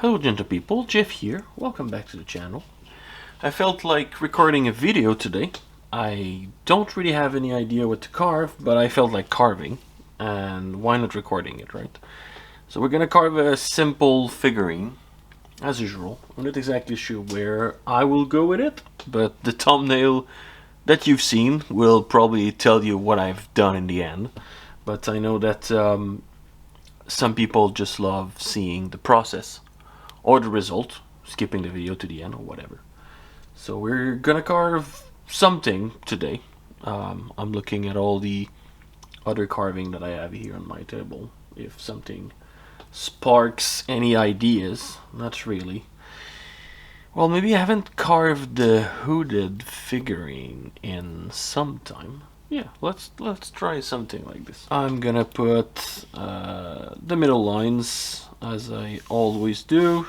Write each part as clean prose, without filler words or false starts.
Hello gentlepeople, Jeff here, welcome back to the channel. I felt like recording a video today. I don't really have any idea what to carve, but I felt like carving, and why not recording it, right? So we're gonna carve a simple figurine, as usual. I'm not exactly sure where I will go with it, but the thumbnail that you've seen will probably tell you what I've done in the end. But I know that some people just love seeing the process or the result, skipping the video to the end or whatever. So we're gonna carve something today. I'm looking at all the other carving that I have here on my table. If something sparks any ideas, not really. Well, maybe I haven't carved the hooded figurine in some time. Yeah, let's try something like this. I'm gonna put the middle lines as I always do.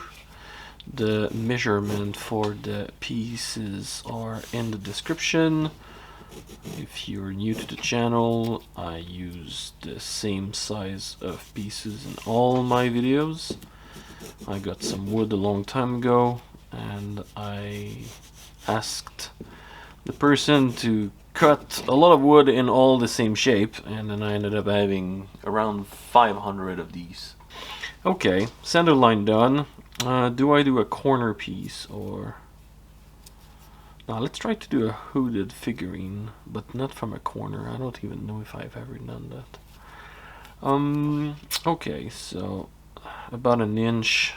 The measurement for the pieces are in the description. If you're new to the channel, I use the same size of pieces in all my videos. I got some wood a long time ago and I asked the person to cut a lot of wood in all the same shape, and then I ended up having around 500 of these. Okay, center line done. Do I do a corner piece or... Now let's try to do a hooded figurine, but not from a corner. I don't even know if I've ever done that. Okay, so about an inch.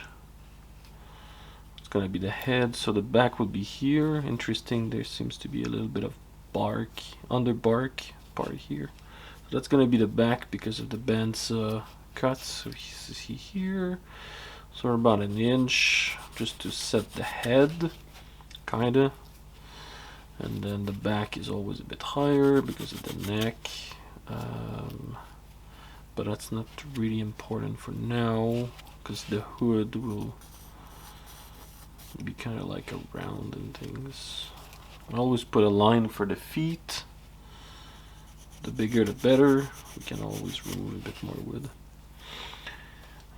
It's gonna be the head, so the back will be here. Interesting, there seems to be a little bit of bark, under bark part here. So that's gonna be the back because of the band's cuts. So you see here. So about an inch just to set the head, kinda. And then the back is always a bit higher because of the neck. But that's not really important for now because the hood will be kind of like around and things. I always put a line for the feet. The bigger the better. We can always remove a bit more wood.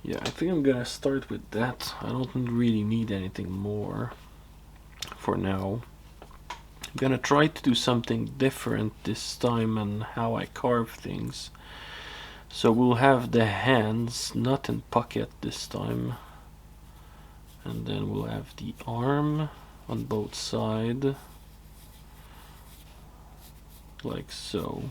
Yeah, I think I'm gonna start with that. I don't really need anything more for now. I'm gonna try to do something different this time on how I carve things. So we'll have the hands not in pocket this time. And then we'll have the arm on both sides. Like so.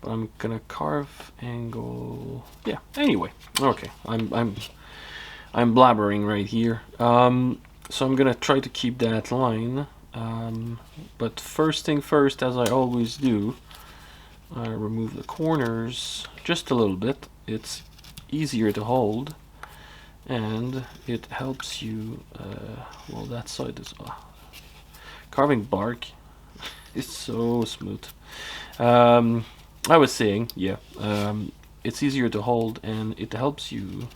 But I'm gonna carve angle. Yeah. Anyway, okay. I'm blabbering right here. So I'm gonna try to keep that line. But first thing first, as I always do, I remove the corners just a little bit. It's easier to hold, and it helps you. Well, that side is carving bark. It's so smooth. I was saying, yeah, it's easier to hold and it helps you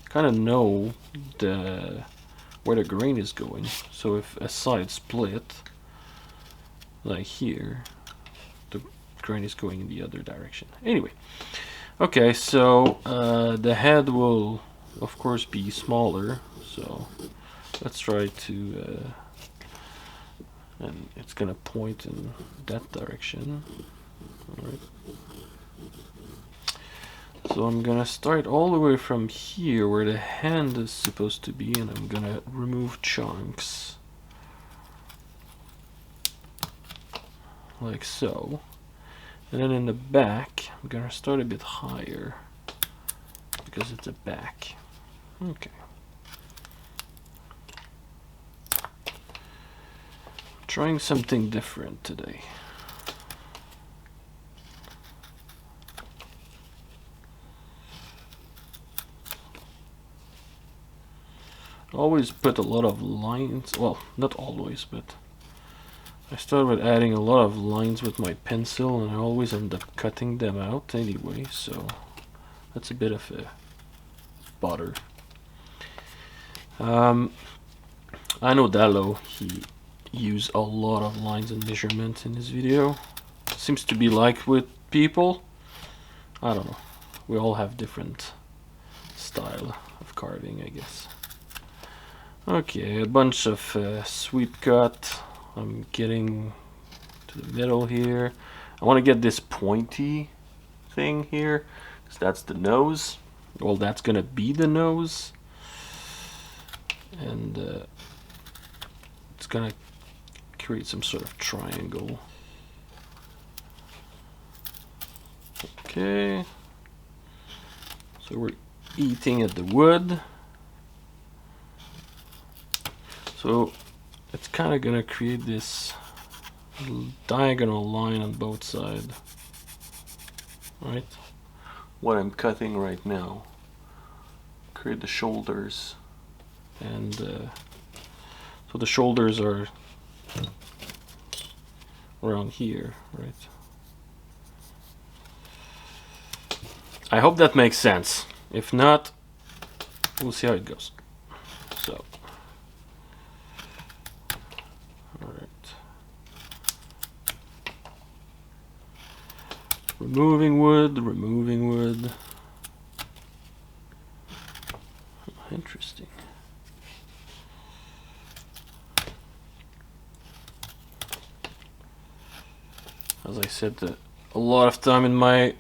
kind of know where the grain is going. So if a side split, like here, the grain is going in the other direction. Anyway, okay, so the head will, of course, be smaller. So let's try to, and it's gonna point in that direction. Alright. So I'm gonna start all the way from here where the hand is supposed to be, and I'm gonna remove chunks like so. And then in the back I'm gonna start a bit higher because it's a back. Okay. Trying something different today. Always put a lot of lines, well, not always, but I started with adding a lot of lines with my pencil and I always end up cutting them out anyway, so that's a bit of a bother. I know Dallo, he used a lot of lines and measurements in his video. Seems to be like with people, I don't know, we all have different style of carving, I guess. Okay, a bunch of sweep cut. I'm getting to the middle here. I want to get this pointy thing here, because that's the nose. Well, that's gonna be the nose, and it's gonna create some sort of triangle. Okay, so we're eating at the wood. So it's kind of gonna create this little diagonal line on both sides, right? What I'm cutting right now. Create the shoulders, and so the shoulders are around here, right? I hope that makes sense. If not, we'll see how it goes. So, all right. Removing wood, removing wood. Interesting. As I said a lot of time in my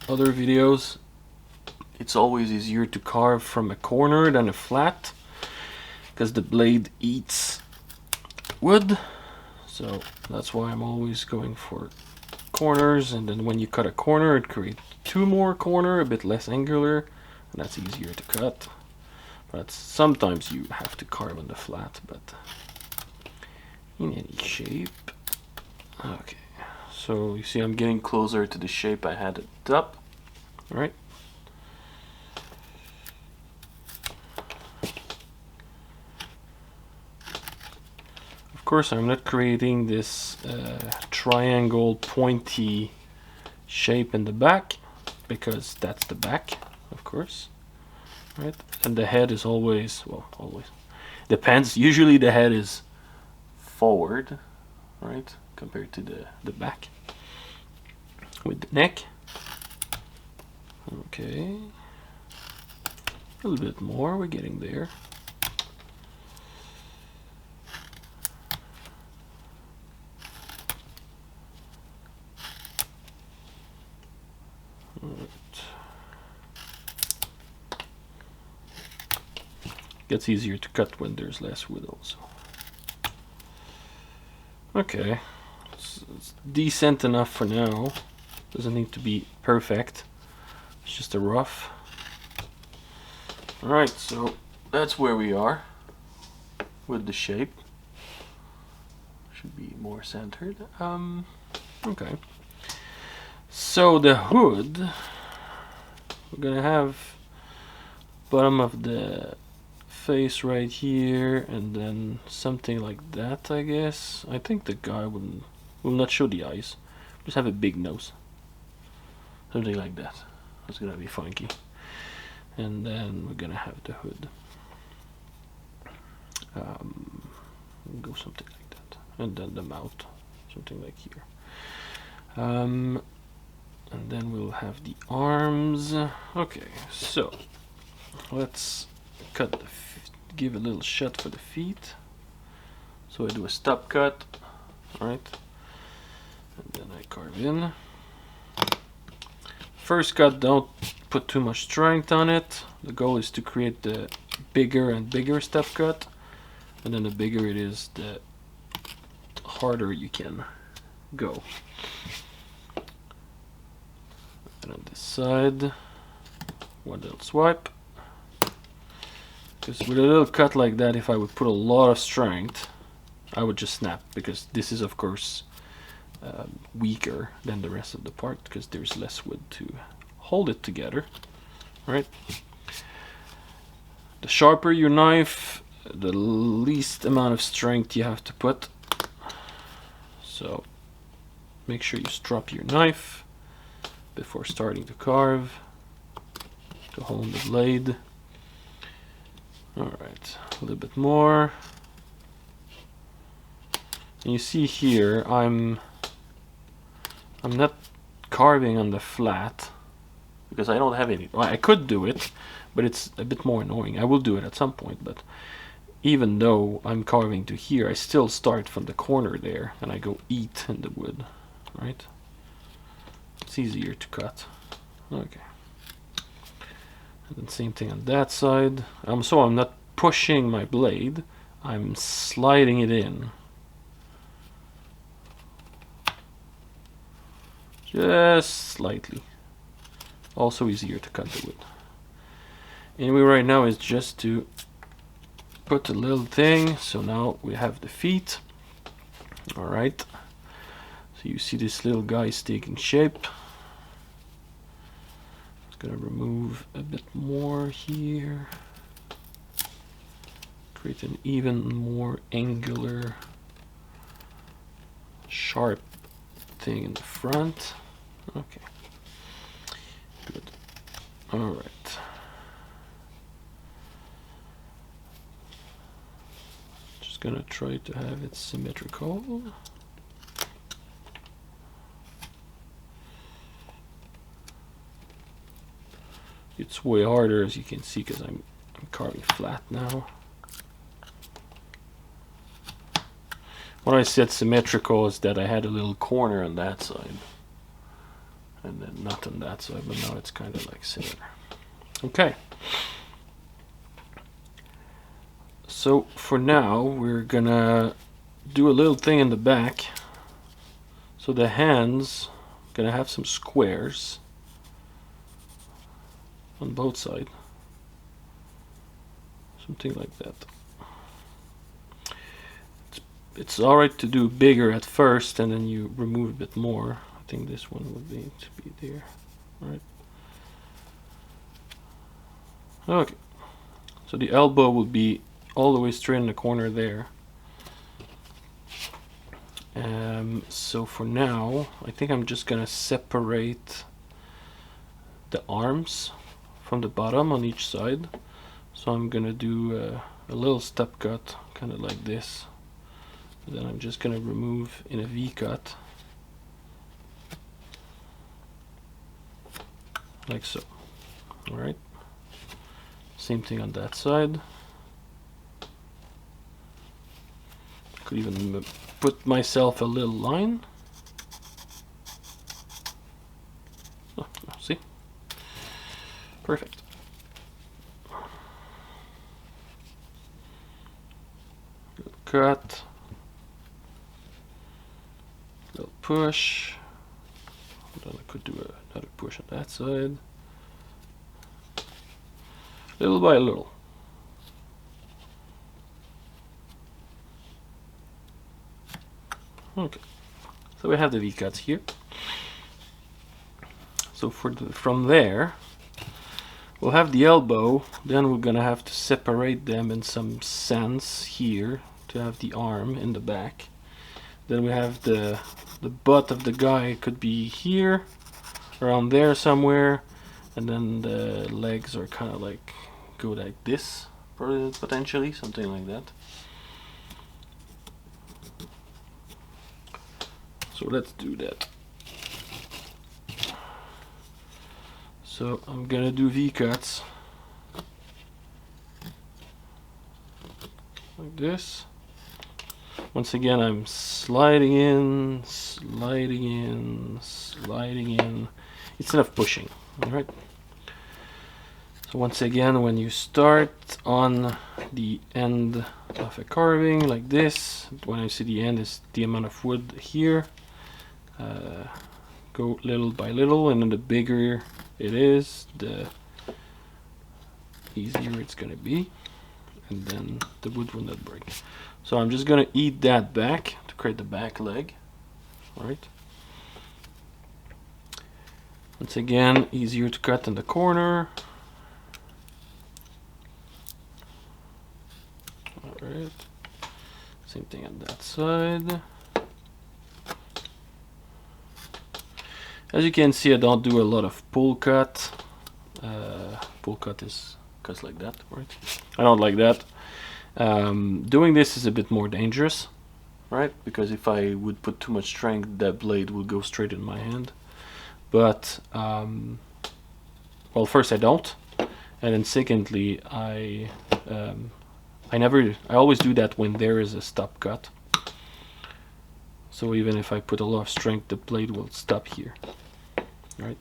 other videos, it's always easier to carve from a corner than a flat, because the blade eats wood. So that's why I'm always going for corners, and then when you cut a corner, it creates two more corners, a bit less angular, and that's easier to cut. But sometimes you have to carve on the flat, but in any shape. Okay, so you see I'm getting closer to the shape I had at the top. All right. Of course, I'm not creating this triangle pointy shape in the back, because that's the back, of course. Right, and the head is always, well, always depends. Usually the head is forward, right, compared to the back. With the neck, okay, a little bit more. We're getting there. Gets easier to cut when there's less wood also. Okay, it's decent enough for now. Doesn't need to be perfect. It's just a rough. Alright, so that's where we are with the shape. Should be more centered. Okay. So the hood, we're gonna have bottom of the face right here, and then something like that, I guess. I think the guy will not show the eyes, just have a big nose, something like that. That's gonna be funky. And then we're gonna have the hood, go something like that, and then the mouth, something like here. And then we'll have the arms. Okay, so let's cut the give a little shot for the feet. So I do a stop cut, right? And then I carve in. First cut, don't put too much strength on it. The goal is to create the bigger and bigger step cut, and then the bigger it is, the harder you can go. And on this side, one little swipe. Because with a little cut like that, if I would put a lot of strength, I would just snap, because this is of course weaker than the rest of the part, because there's less wood to hold it together, right? The sharper your knife, the least amount of strength you have to put. So make sure you strap your knife before starting to carve to hold the blade. Alright, a little bit more. And you see here, I'm not carving on the flat, because I don't have any. Well, I could do it, but it's a bit more annoying. I will do it at some point, but even though I'm carving to here, I still start from the corner there and I go eat in the wood, right? It's easier to cut. Okay. And then same thing on that side. So I'm not pushing my blade, I'm sliding it in. Just slightly. Also easier to cut the wood. Anyway, right now is just to put the little thing. So now we have the feet. Alright. So you see this little guy is taking shape. Gonna remove a bit more here. Create an even more angular, sharp thing in the front. Okay. Good. Alright. Just gonna try to have it symmetrical. It's way harder, as you can see, because I'm carving flat now. When I said symmetrical, is that I had a little corner on that side and then not on that side, but now it's kind of like similar. Okay. So for now, we're gonna do a little thing in the back. So the hands gonna have some squares on both sides, something like that. It's alright to do bigger at first and then you remove a bit more. I think this one would be to be there. Alright. Okay. So the elbow will be all the way straight in the corner there. So for now, I think I'm just gonna separate the arms from the bottom on each side. So I'm gonna do a little step cut, kind of like this. Then I'm just gonna remove in a V cut, like so. All right. Same thing on that side. Could even put myself a little line. Oh, see? Perfect. Little cut. Little push. Then I could do another push on that side. Little by little. Okay, so we have the V-cuts here. So from there, we'll have the elbow, then we're gonna have to separate them in some sense here to have the arm in the back. Then we have the butt of the guy could be here, around there somewhere, and then the legs are kind of like go like this, potentially, something like that. So let's do that. So I'm gonna do V-cuts like this. Once again, I'm sliding in, sliding in, sliding in. It's enough pushing, all right? So once again, when you start on the end of a carving like this, when I see the end is the amount of wood here, go little by little, and then the bigger it is, the easier it's gonna be, and then the wood will not break. So I'm just gonna eat that back to create the back leg, right? Once again, easier to cut in the corner. Alright, same thing on that side. As you can see, I don't do a lot of pull cut. Pull cut is cuts like that, right? I don't like that. Doing this is a bit more dangerous, right? Because if I would put too much strength, that blade will go straight in my hand. But well, first I don't, and then secondly I always do that when there is a stop cut. So even if I put a lot of strength, the blade will stop here, right?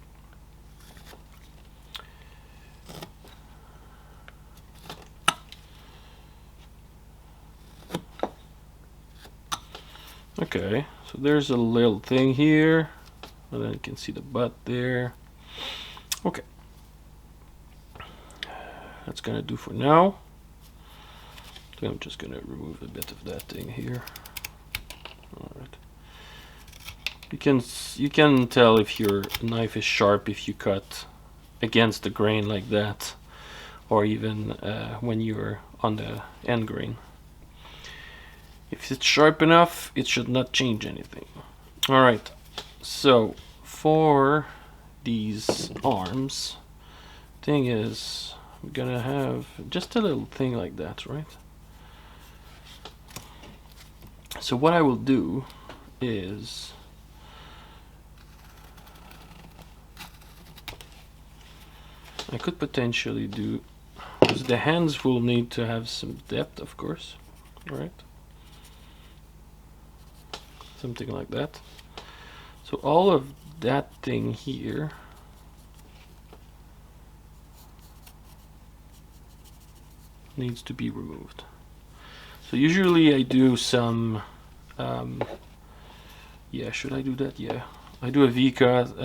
Okay, so there's a little thing here, and then you can see the butt there. Okay, that's gonna do for now. So I'm just gonna remove a bit of that thing here. All right. You can tell if your knife is sharp if you cut against the grain like that, or even when you're on the end grain. If it's sharp enough, it should not change anything. All right. So for these arms, thing is, I'm gonna have just a little thing like that, right? So what I will do is I could potentially do, because the hands will need to have some depth, of course, right? Something like that. So all of that thing here needs to be removed. So usually I do some, yeah, should I do that? Yeah, I do a V-cut,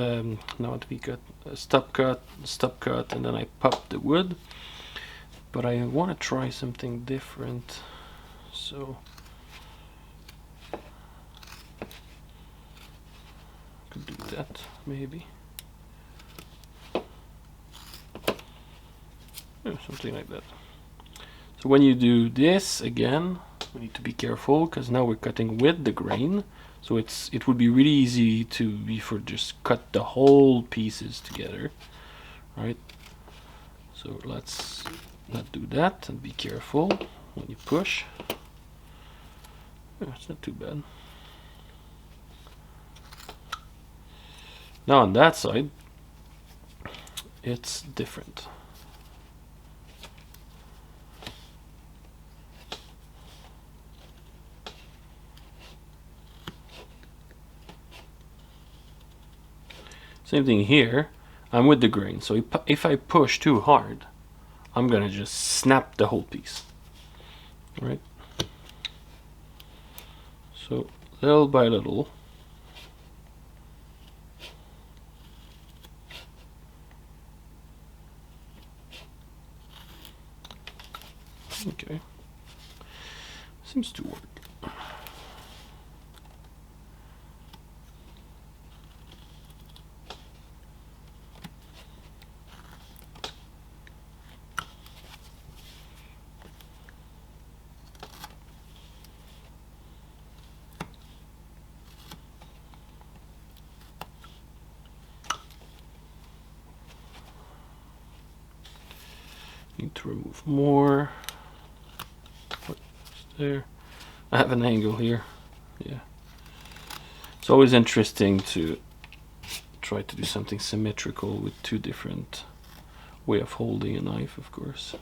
not V-cut, a stop cut, and then I pop the wood. But I want to try something different, so could do that maybe. Yeah, something like that. So when you do this again, we need to be careful because now we're cutting with the grain. So it would be really easy to just cut the whole pieces together, right? So let's not do that and be careful when you push. Yeah, it's not too bad. Now on that side, it's different. Same thing here. I'm with the grain, so if I push too hard, I'm gonna just snap the whole piece, right? So little by little. Okay, seems to work. Need to remove more. What's there? I have an angle here. Yeah. It's always interesting to try to do something symmetrical with two different way of holding a knife, of course.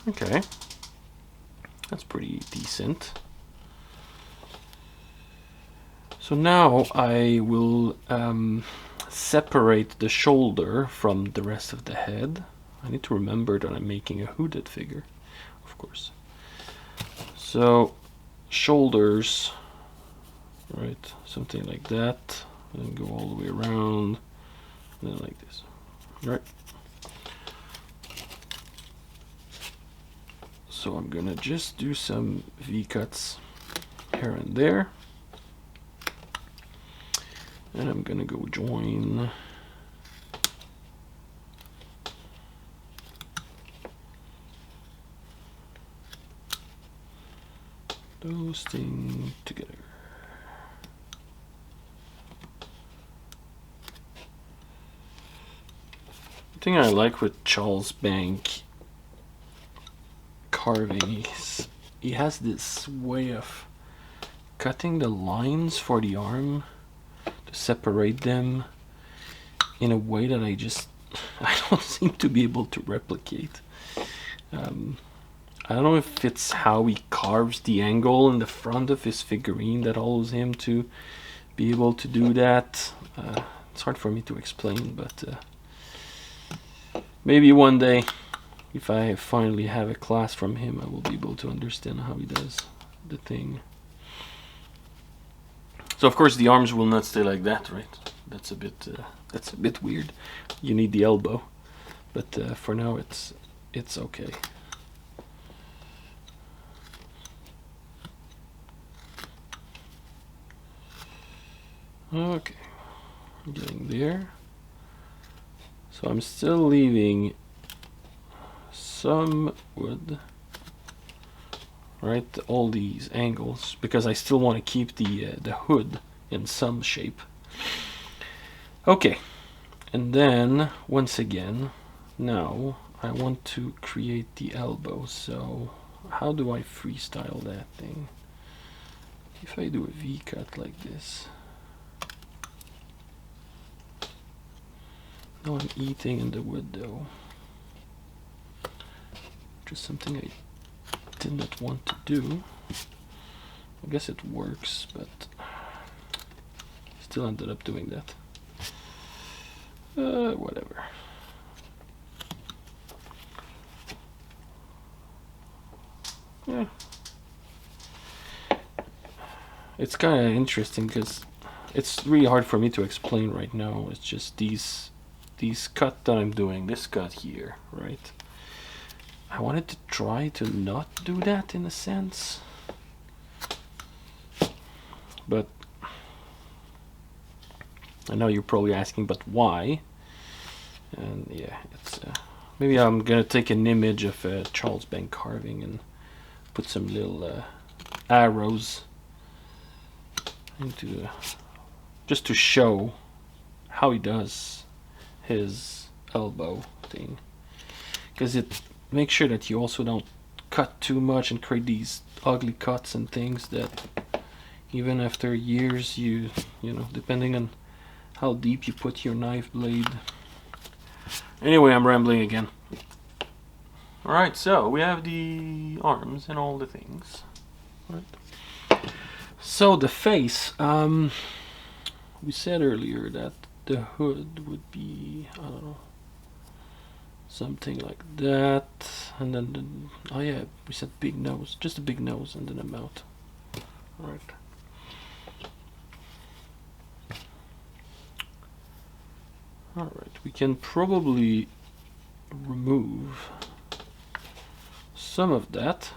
Okay. That's pretty decent. So now I will separate the shoulder from the rest of the head. I need to remember that I'm making a hooded figure, of course. So shoulders, right, something like that, and go all the way around, and then like this, right? So I'm gonna just do some V-cuts here and there. And I'm gonna go join those things together. The thing I like with Charles Bank carving is he has this way of cutting the lines for the arm to separate them in a way that I don't seem to be able to replicate. I don't know if it's how he carves the angle in the front of his figurine that allows him to be able to do that. It's hard for me to explain, but maybe one day, if I finally have a class from him, I will be able to understand how he does the thing. So of course the arms will not stay like that, right? That's a bit weird. You need the elbow, but for now it's okay. Okay, I'm getting there. So I'm still leaving some wood, right? All these angles, because I still want to keep the hood in some shape. Okay, and then once again, now I want to create the elbow. So how do I freestyle that thing? If I do a V cut like this. Now I'm eating in the wood though. Just something I did not want to do. I guess it works, but still ended up doing that. Whatever. Yeah. It's kind of interesting because it's really hard for me to explain right now. It's just these cut that I'm doing, this cut here, right? I wanted to try to not do that in a sense, but I know you're probably asking, but why? And yeah, it's maybe I'm gonna take an image of Charles Bank carving and put some little arrows into just to show how he does his elbow thing, because it makes sure that you also don't cut too much and create these ugly cuts and things that even after years you know, depending on how deep you put your knife blade. Anyway, I'm rambling again. Alright, so we have the arms and all the things. Right. So the face, we said earlier that the hood would be, I don't know, something like that, and then oh yeah, we said big nose, just a big nose and then a mouth. Alright. Alright, we can probably remove some of that.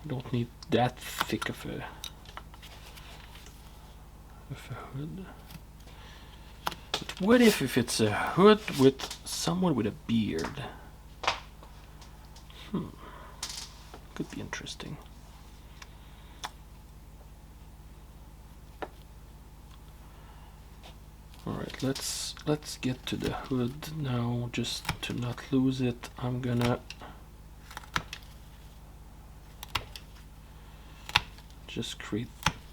Don't need that thick of a hood. But what if it's a hood with someone with a beard? Could be interesting. Alright, let's get to the hood now, just to not lose it. I'm gonna just create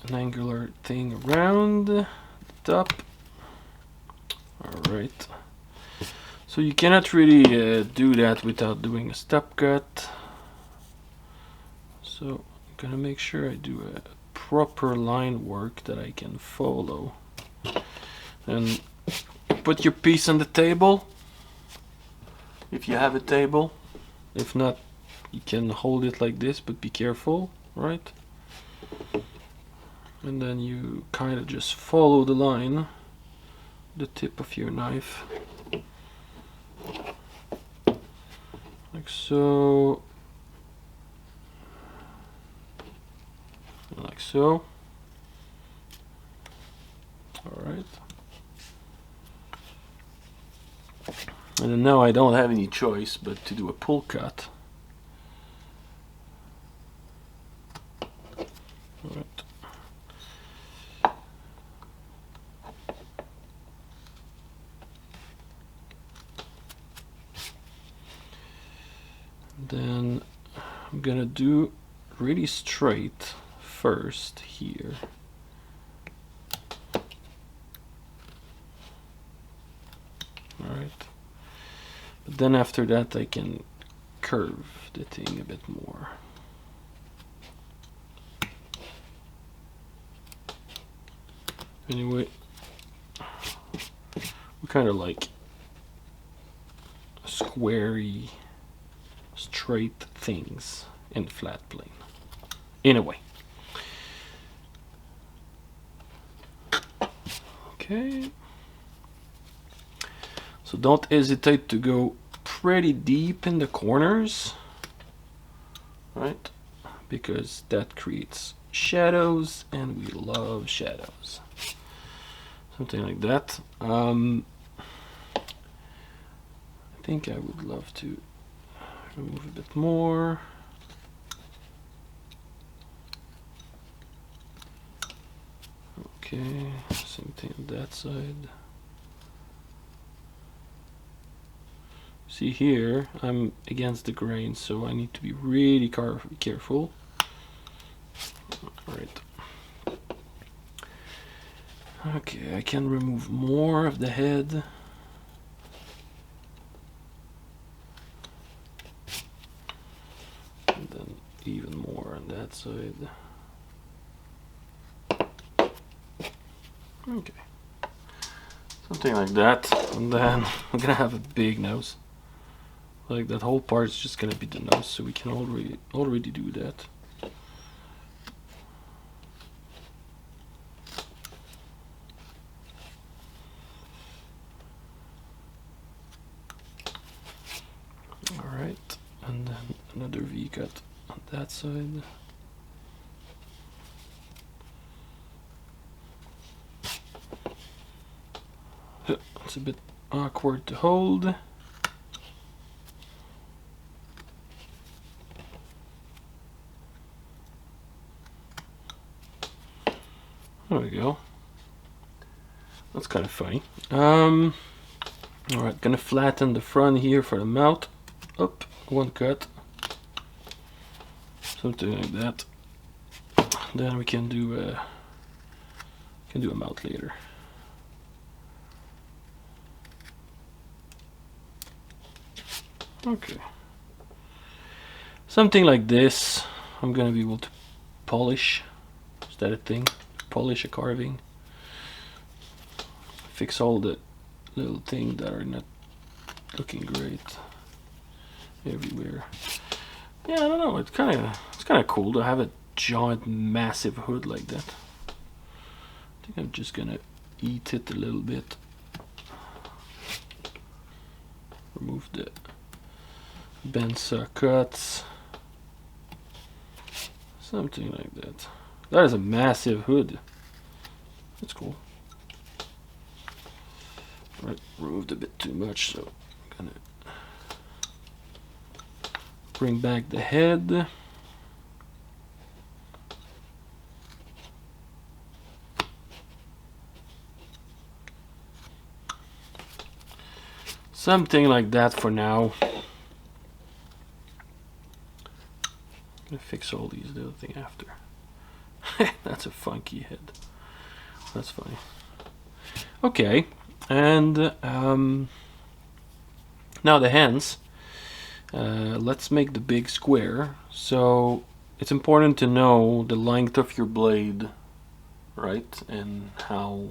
an angular thing around the top. Alright, so you cannot really do that without doing a stop cut. So I'm gonna make sure I do a proper line work that I can follow. And put your piece on the table, if you have a table. If not, you can hold it like this, but be careful, right? And then you kind of just follow the line, the tip of your knife, like so, like so. Alright. And then now I don't have any choice but to do a pull cut. Alright. Then I'm gonna do really straight first here. Alright. But then after that I can curve the thing a bit more. Anyway, we kind of like squarey, straight things in flat plane. Anyway. Okay. So don't hesitate to go pretty deep in the corners, right? Because that creates shadows, and we love shadows. Something like that. I think I would love to remove a bit more. Okay, same thing on that side. See here, I'm against the grain, so I need to be really careful. Alright. Okay, I can remove more of the head. And then even more on that side. Okay. Something like that. And then I'm gonna have a big nose. Like that whole part is just gonna be the nose, so we can already do that. Alright, and then another V-cut on that side. It's a bit awkward to hold. There we go. That's kind of funny. Alright, gonna flatten the front here for the mouth. Up, one cut. Something like that. Then we can do a mouth later. Okay. Something like this. I'm gonna be able to polish. Is that a thing? Polish a carving. Fix all the little things that are not looking great everywhere. Yeah, I don't know. It's kind of cool to have a giant, massive hood like that. I think I'm just gonna eat it a little bit. Remove the bandsaw cuts. Something like that. That is a massive hood. That's cool. Right, removed a bit too much, so I'm gonna bring back the head. Something like that for now. I'm gonna fix all these little things after. That's a funky head. That's funny. Okay, and now the hands. Let's make the big square. So it's important to know the length of your blade, right? And how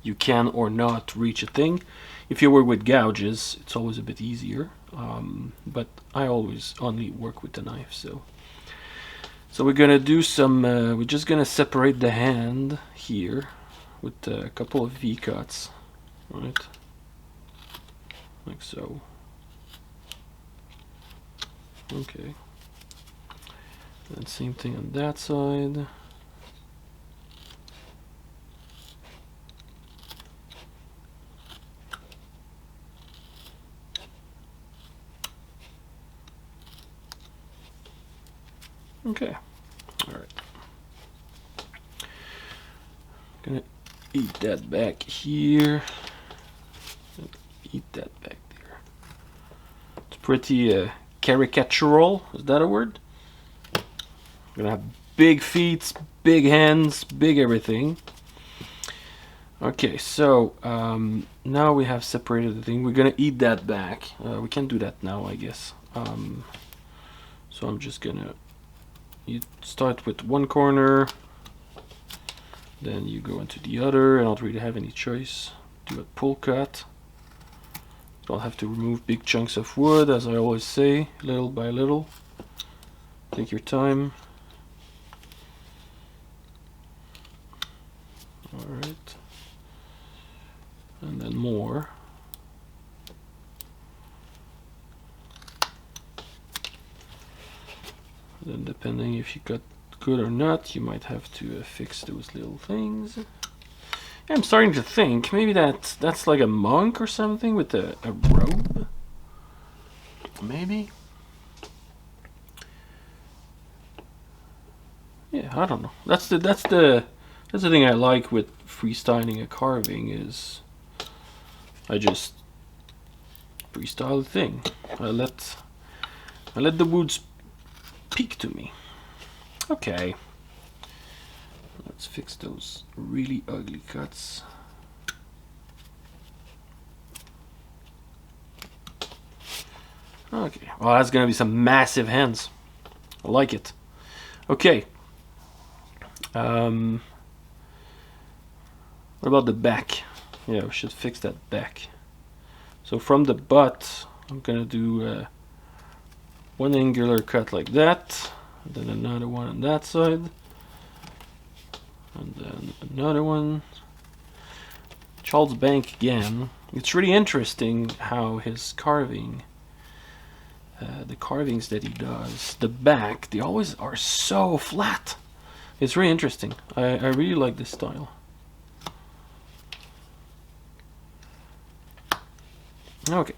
you can or not reach a thing. If you work with gouges, it's always a bit easier. But I always only work with the knife, so we're gonna do some. We're just gonna separate the hand here with a couple of V-cuts, right? Like so. Okay. And same thing on that side. Okay. All right. Gonna eat that back here. Eat that back there. It's pretty caricatural. Is that a word? I'm gonna have big feet, big hands, big everything. Okay, so now we have separated the thing. We're gonna eat that back. We can't do that now, I guess. So I'm just gonna, you start with one corner, then you go into the other. I don't really have any choice. Do a pull cut. Don't have to remove big chunks of wood, as I always say, little by little. Take your time. Alright. And then more. Then depending if you got good or not, you might have to fix those little things. I'm starting to think maybe that's like a monk or something with a robe. Maybe. Yeah, I don't know. That's the thing I like with freestyling a carving is I just freestyle the thing. I let the wood speak to me. Okay. Let's fix those really ugly cuts. Okay, well that's gonna be some massive hands. I like it. Okay. What about the back? Yeah, we should fix that back. So from the butt, I'm gonna do one angular cut like that, and then another one on that side. And then another one. Charles Bank again. It's really interesting how his carving, the carvings that he does, the back, they always are so flat. It's really interesting. I really like this style. Okay.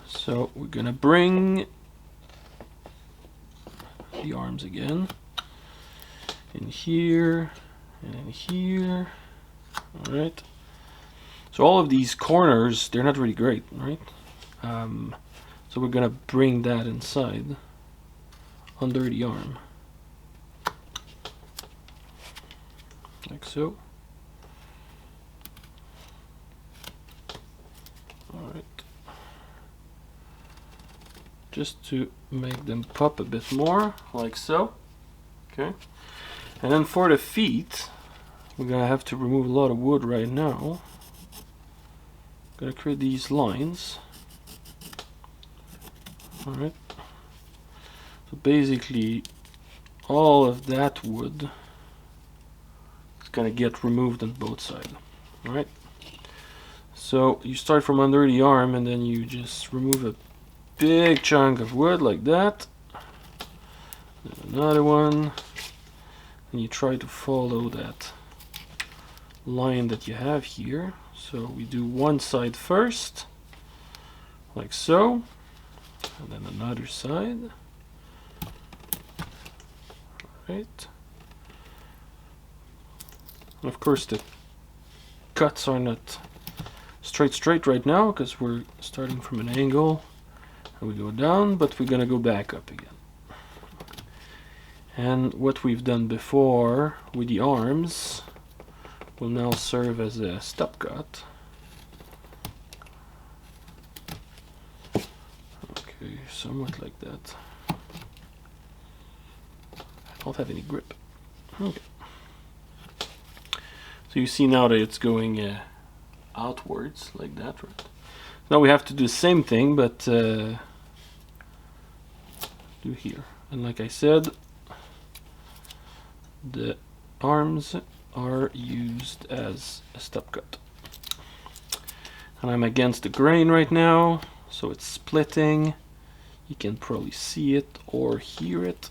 So we're gonna bring the arms again. In here and in here. Alright. So all of these corners, they're not really great, right? So we're gonna bring that inside under the arm. Like so. Alright. Just to make them pop a bit more, like so. Okay. And then for the feet, we're gonna have to remove a lot of wood right now. Gonna create these lines. Alright. So basically, all of that wood is gonna get removed on both sides. Alright. So you start from under the arm and then you just remove a big chunk of wood like that. Then another one. And you try to follow that line that you have here. So we do one side first, like so, and then another side. Right. And of course the cuts are not straight right now because we're starting from an angle and we go down, but we're gonna go back up again. And what we've done before with the arms will now serve as a stop cut. Okay, somewhat like that. I don't have any grip. Okay. So you see now that it's going outwards like that, right? Now we have to do the same thing, but do here. And like I said, the arms are used as a stop cut. And I'm against the grain right now, so it's splitting. You can probably see it or hear it.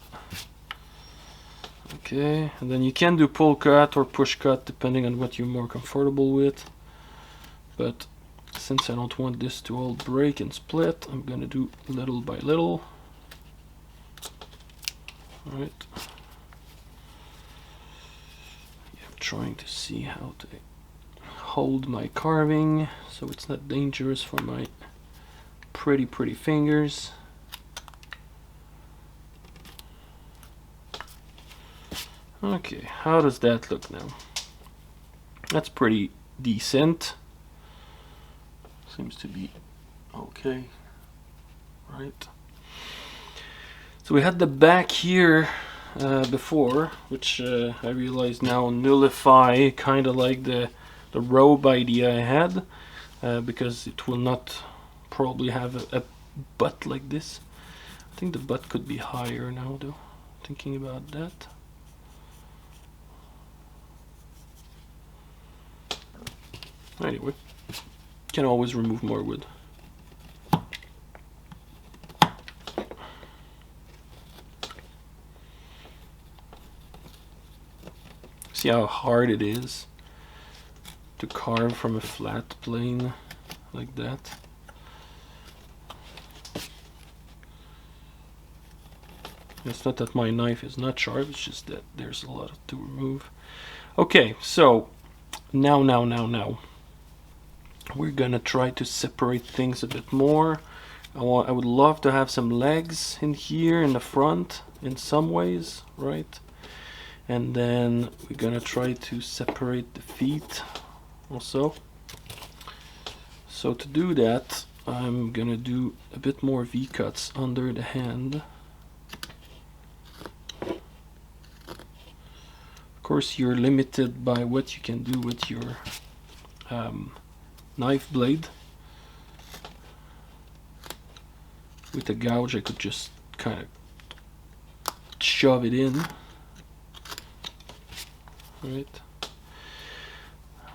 Okay, and then you can do pull cut or push cut depending on what you're more comfortable with. But since I don't want this to all break and split, I'm gonna do little by little. Alright. Trying to see how to hold my carving so it's not dangerous for my pretty fingers. Okay, how does that look now? That's pretty decent. Seems to be okay, right? So we had the back here before, which I realize now nullify kind of like the robe idea I had, because it will not probably have a butt like this. I think the butt could be higher now though, thinking about that. Anyway, can always remove more wood. See how hard it is to carve from a flat plane like that. It's not that my knife is not sharp, it's just that there's a lot to remove. Okay, so now we're gonna try to separate things a bit more. I would love to have some legs in here in the front in some ways, right? And then we're gonna try to separate the feet also. So to do that, I'm gonna do a bit more V-cuts under the hand. Of course, you're limited by what you can do with your knife blade. With a gouge, I could just kind of shove it in. Right.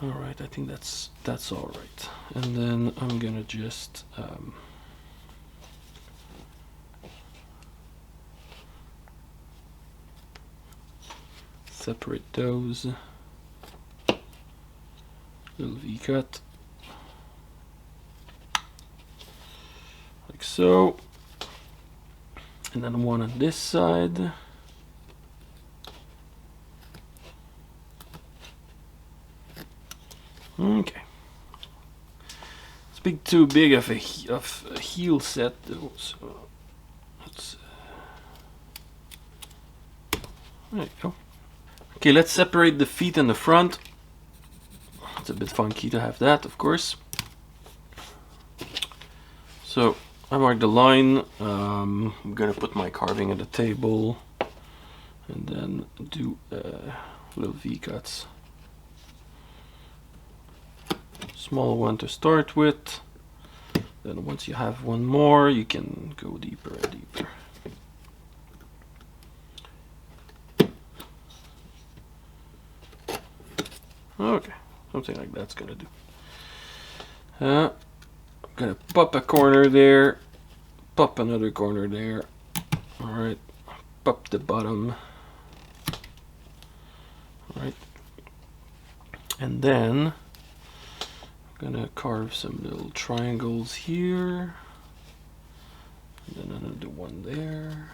All right. I think that's all right. And then I'm gonna just separate those. Little V-cut. Like so. And then one on this side. Okay. It's too big of a heel set though, so let's. There you go. Okay, let's separate the feet and the front. It's a bit funky to have that, of course. So I marked the line. I'm gonna put my carving at the table, and then do little V-cuts. Small one to start with. Then once you have one more, you can go deeper and deeper. Okay, something like that's gonna do. I'm gonna pop a corner there, pop another corner there. Alright, pop the bottom. Alright, and then I'm gonna carve some little triangles here, and then another one there.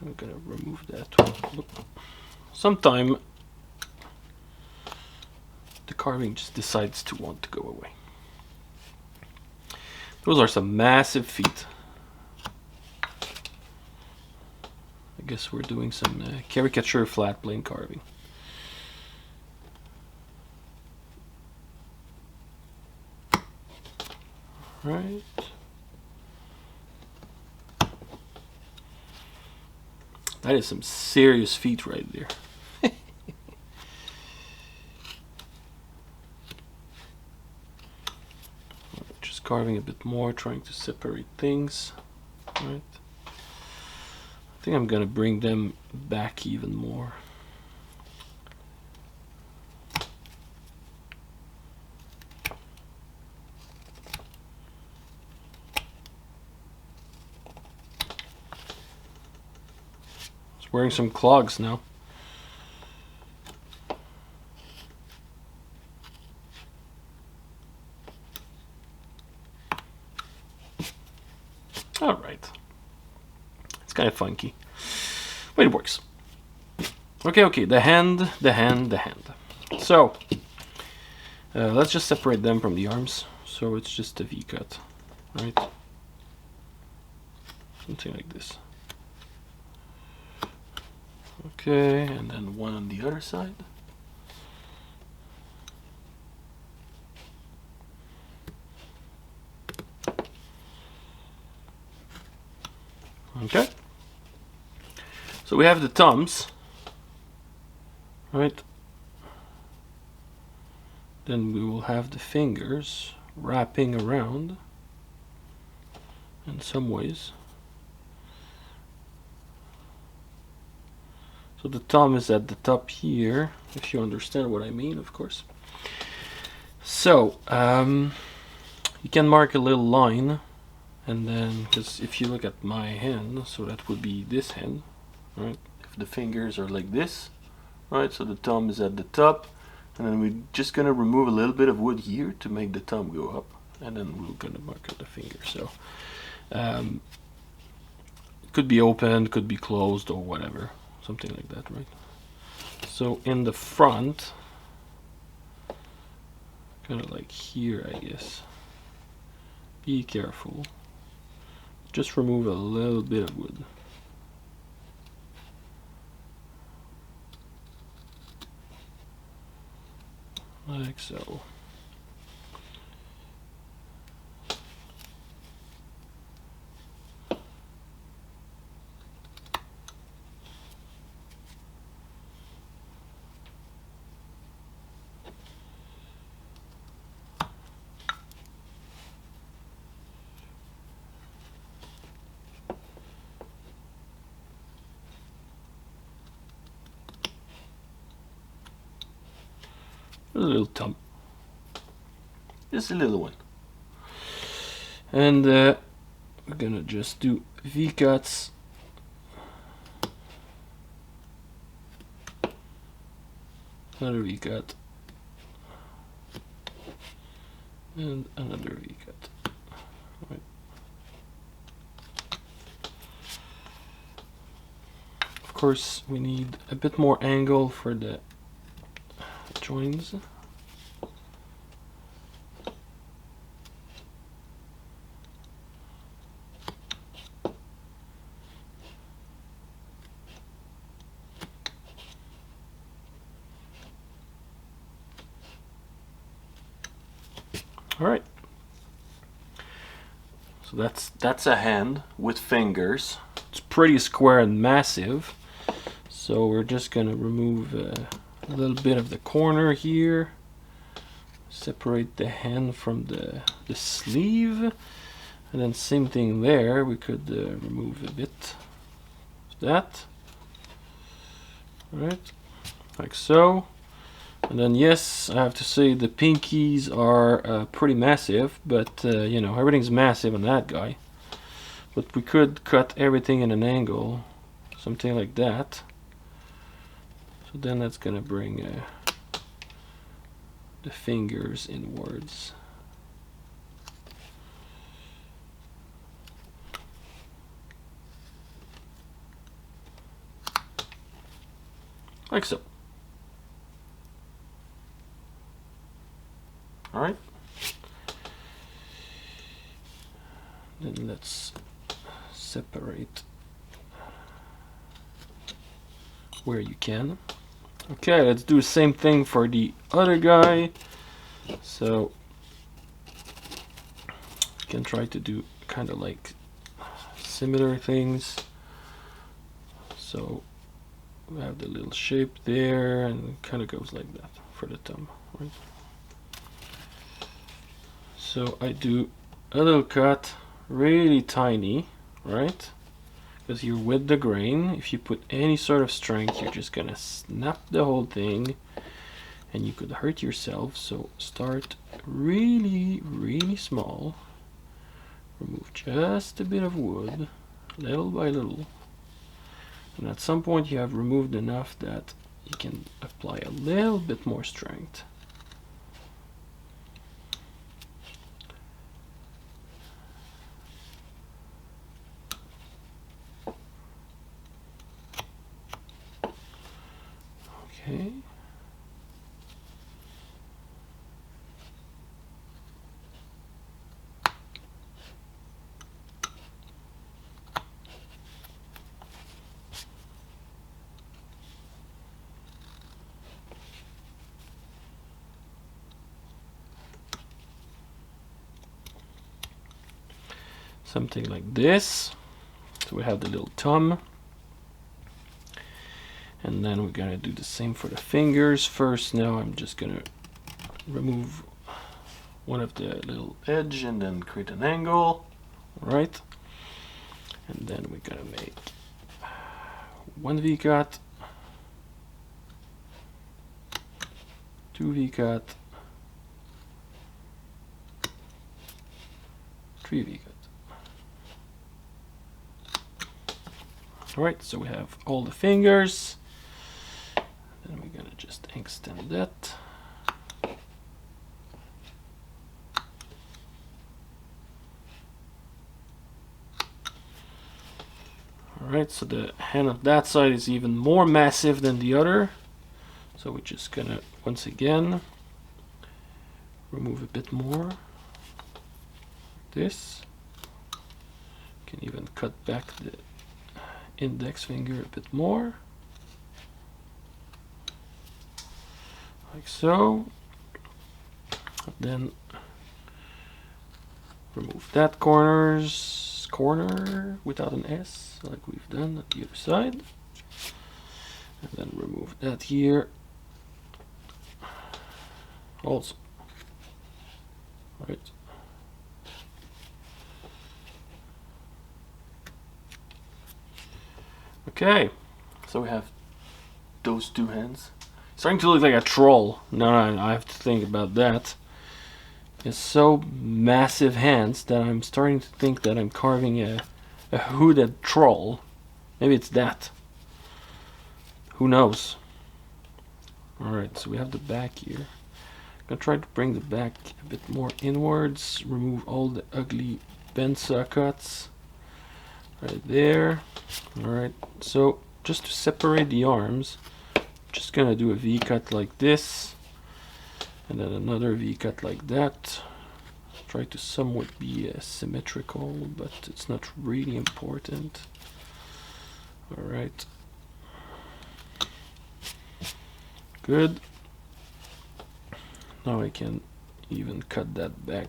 I'm gonna remove that one. Sometime the carving just decides to want to go away. Those are some massive feet. I guess we're doing some caricature flat plane carving. Right. That is some serious feet right there. Just carving a bit more, trying to separate things. Right. I think I'm gonna bring them back even more. Wearing some clogs now. All right. It's kind of funky, but it works. Okay, the hand. So let's just separate them from the arms. So it's just a V-cut. right? Something like this. Okay, and then one on the other side. Okay. So we have the thumbs, right? Then we will have the fingers wrapping around in some ways. So the thumb is at the top here, if you understand what I mean, of course. So you can mark a little line, and then, because if you look at my hand, so that would be this hand, right? If the fingers are like this, right? So the thumb is at the top, and then we're just gonna remove a little bit of wood here to make the thumb go up, and then we're gonna mark out the finger. So it could be open, could be closed, or whatever, something like that, right? So in the front, kind of like here, I guess. Be careful. Just remove a little bit of wood. Like so. A little thumb. Just a little one. And we're gonna just do V-cuts. Another V-cut. And another V-cut. Right. Of course, we need a bit more angle for the joins. All right. So that's a hand with fingers. It's pretty square and massive. So we're just gonna remove a little bit of the corner here. Separate the hand from the sleeve. And then same thing there. We could remove a bit of that. All right. Like so. And then yes, I have to say the pinkies are pretty massive, but you know, everything's massive on that guy. But we could cut everything in an angle, something like that. So then that's gonna bring the fingers inwards. Like so. All right. Then let's separate where you can. Okay, let's do the same thing for the other guy. So you can try to do kind of like similar things. So we have the little shape there, and it kind of goes like that for the thumb, right? So I do a little cut, really tiny, right? Because you're with the grain. If you put any sort of strength, you're just gonna snap the whole thing, and you could hurt yourself. So start really, really small. Remove just a bit of wood, little by little. And at some point you have removed enough that you can apply a little bit more strength. Okay. something like this. So we have the little thumb. And then we're gonna do the same for the fingers. First, now I'm just gonna remove one of the little edge and then create an angle. All right. And then we're gonna make one V-cut, two V-cut, three V-cut. All right, so we have all the fingers. Then we're gonna just extend that. Alright, so the hand of that side is even more massive than the other. So we're just gonna, once again, remove a bit more. This. Can even cut back the index finger a bit more. Like so. Then remove that corner without an S, like we've done at the other side. And then remove that here also. Right. Okay, so we have those two hands. Starting to look like a troll. Now I have to think about that. It's so massive hands that I'm starting to think that I'm carving a hooded troll. Maybe it's that. Who knows? Alright, so we have the back here. I'm gonna try to bring the back a bit more inwards. Remove all the ugly bensa cuts. Right there. Alright, so just to separate the arms, I'm just gonna do a V-cut like this. And then another V-cut like that. Try to somewhat be symmetrical, but it's not really important. Alright. Good. Now I can even cut that back.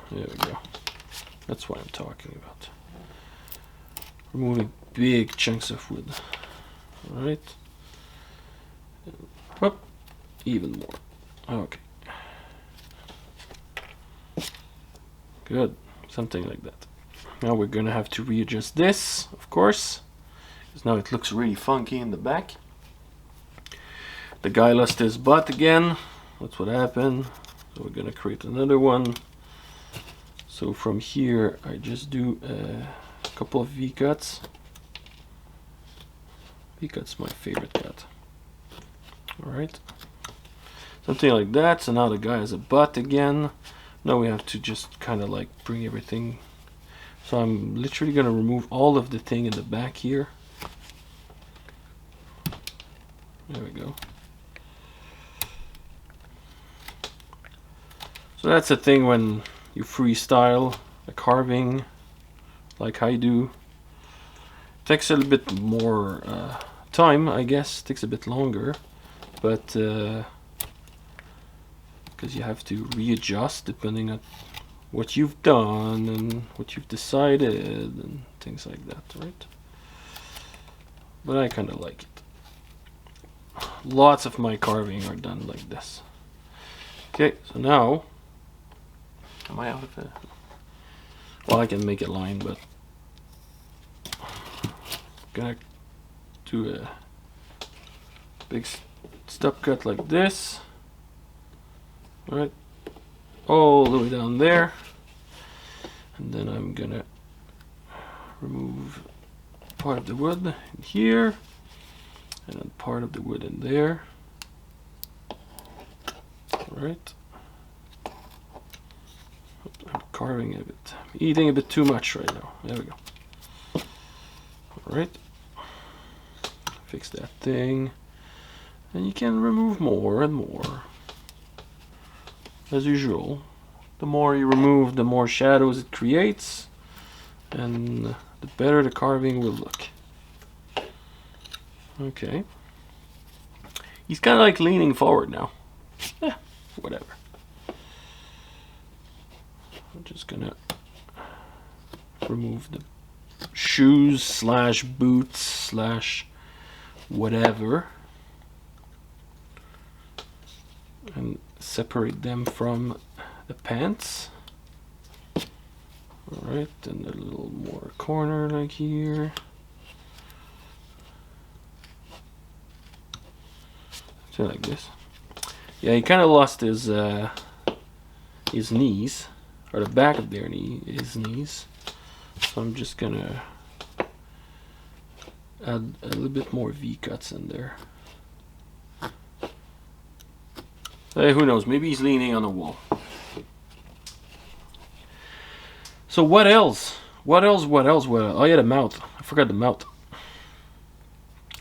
There we go. That's what I'm talking about. Removing big chunks of wood. Alright. Whoop. Even more. Okay. Good. Something like that. Now we're gonna have to readjust this, of course, because now it looks really funky in the back. The guy lost his butt again. That's what happened. So we're gonna create another one. So from here, I just do a couple of V-cuts. V-cut's my favorite cut. Alright. Something like that. So now the guy has a butt again. Now we have to just kind of like bring everything. So I'm literally gonna remove all of the thing in the back here. There we go. So that's the thing when you freestyle a carving like I do. It takes a little bit more time, I guess. It takes a bit longer, but because you have to readjust depending on what you've done and what you've decided and things like that, right? But I kind of like it. Lots of my carving are done like this. Okay, so now, am I out of it? Well, I can make a line, but I'm gonna do a big step cut like this. Right, all the way down there, and then I'm gonna remove part of the wood in here, and then part of the wood in there. Right, I'm carving a bit, I'm eating a bit too much right now. There we go. All right, fix that thing, and you can remove more and more. As usual, the more you remove, the more shadows it creates, and the better the carving will look. Okay. He's kind of like leaning forward now. Whatever. I'm just gonna remove the shoes slash boots slash whatever and separate them from the pants. Alright, and a little more corner like here. So like this. Yeah, he kind of lost his knees, or the back of his knees. So I'm just gonna add a little bit more V-cuts in there. Hey, who knows? Maybe he's leaning on a wall. So what else? What else? Oh yeah, the mouth. I forgot the mouth.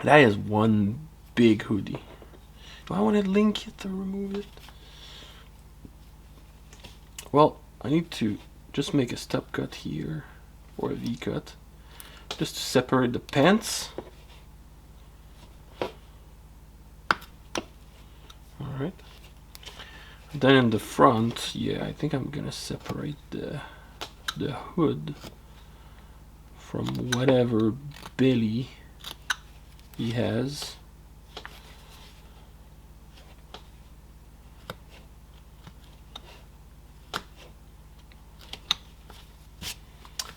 That is one big hoodie. Do I want to link it or remove it? Well, I need to just make a step cut here, or a V-cut, just to separate the pants. Alright. Then in the front, yeah, I think I'm gonna separate the hood from whatever belly he has.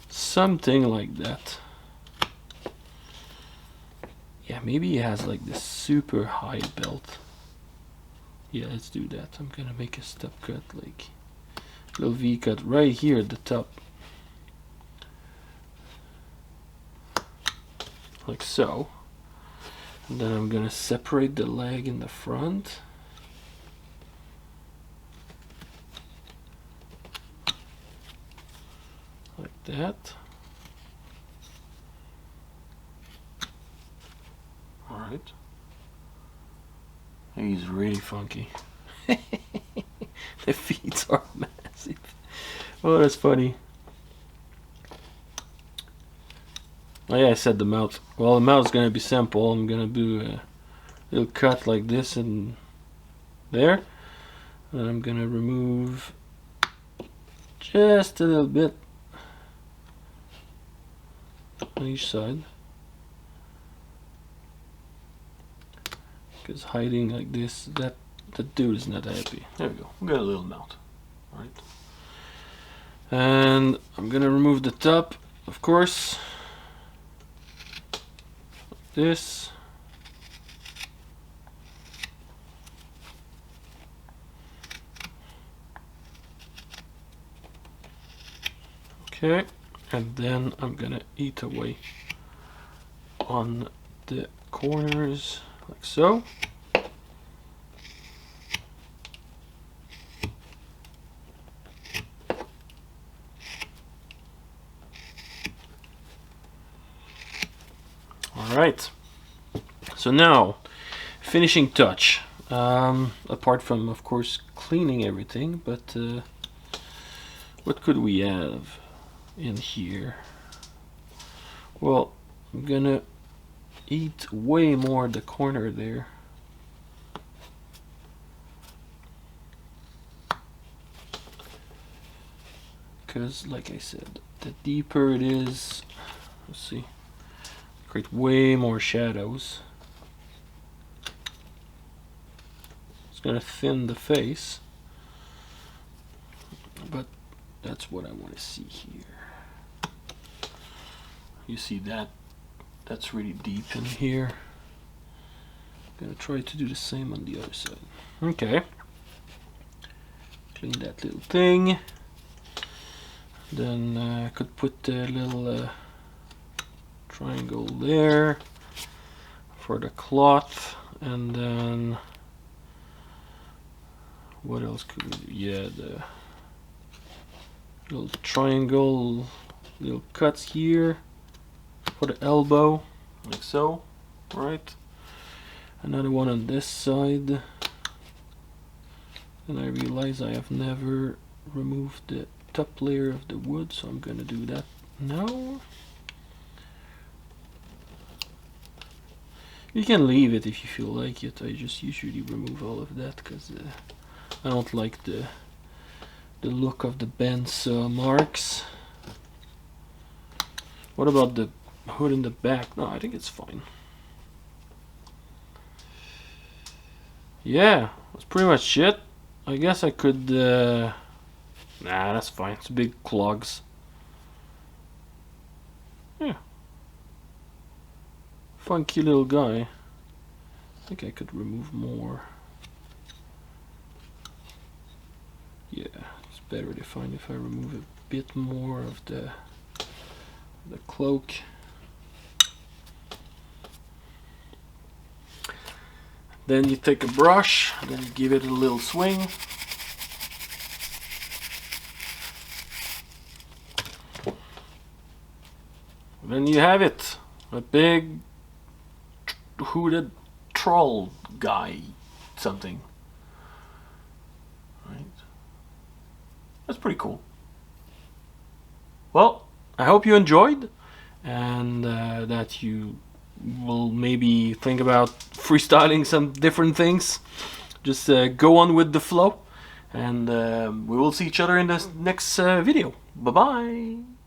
Something like that. Yeah, maybe he has like this super high belt. Yeah, let's do that. I'm gonna make a step cut, like a little V cut right here at the top. Like so. And then I'm gonna separate the leg in the front. Like that. Alright. He's really funky. The feet are massive. Oh, that's funny. Oh yeah, I said the mouth. Well, the mouth's gonna be simple. I'm gonna do a little cut like this and there. And I'm gonna remove just a little bit on each side. Because hiding like this, that dude is not happy. There we go. We got a little mouth. Right. And I'm gonna remove the top, of course. Like this. Okay. And then I'm gonna eat away on the corners like so. Alright, so now finishing touch, apart from of course cleaning everything, but what could we have in here? Well, I'm gonna eat way more the corner there. Because like I said, the deeper it is, let's see, create way more shadows. It's gonna thin the face, but that's what I want to see here. You see that? That's really deep in here. I'm gonna try to do the same on the other side. Okay. Clean that little thing. Then I could put a little triangle there for the cloth, and then what else could we do? Yeah, the little triangle, little cuts here for the elbow, like so, right? Another one on this side. And I realize I have never removed the top layer of the wood, so I'm gonna do that now. You can leave it if you feel like it. I just usually remove all of that because I don't like the look of the bent marks. What about the hood in the back? No, I think it's fine. Yeah, that's pretty much it. I guess I could... Nah, that's fine. It's big clogs. Yeah. Funky little guy. I think I could remove more. Yeah, it's better to find if I remove a bit more of the cloak. Then you take a brush, then you give it a little swing. Then you have it, a big hooded troll guy, something. Right? That's pretty cool. Well, I hope you enjoyed, and that you will maybe think about freestyling some different things. Just go on with the flow, and we will see each other in the next video. Bye bye.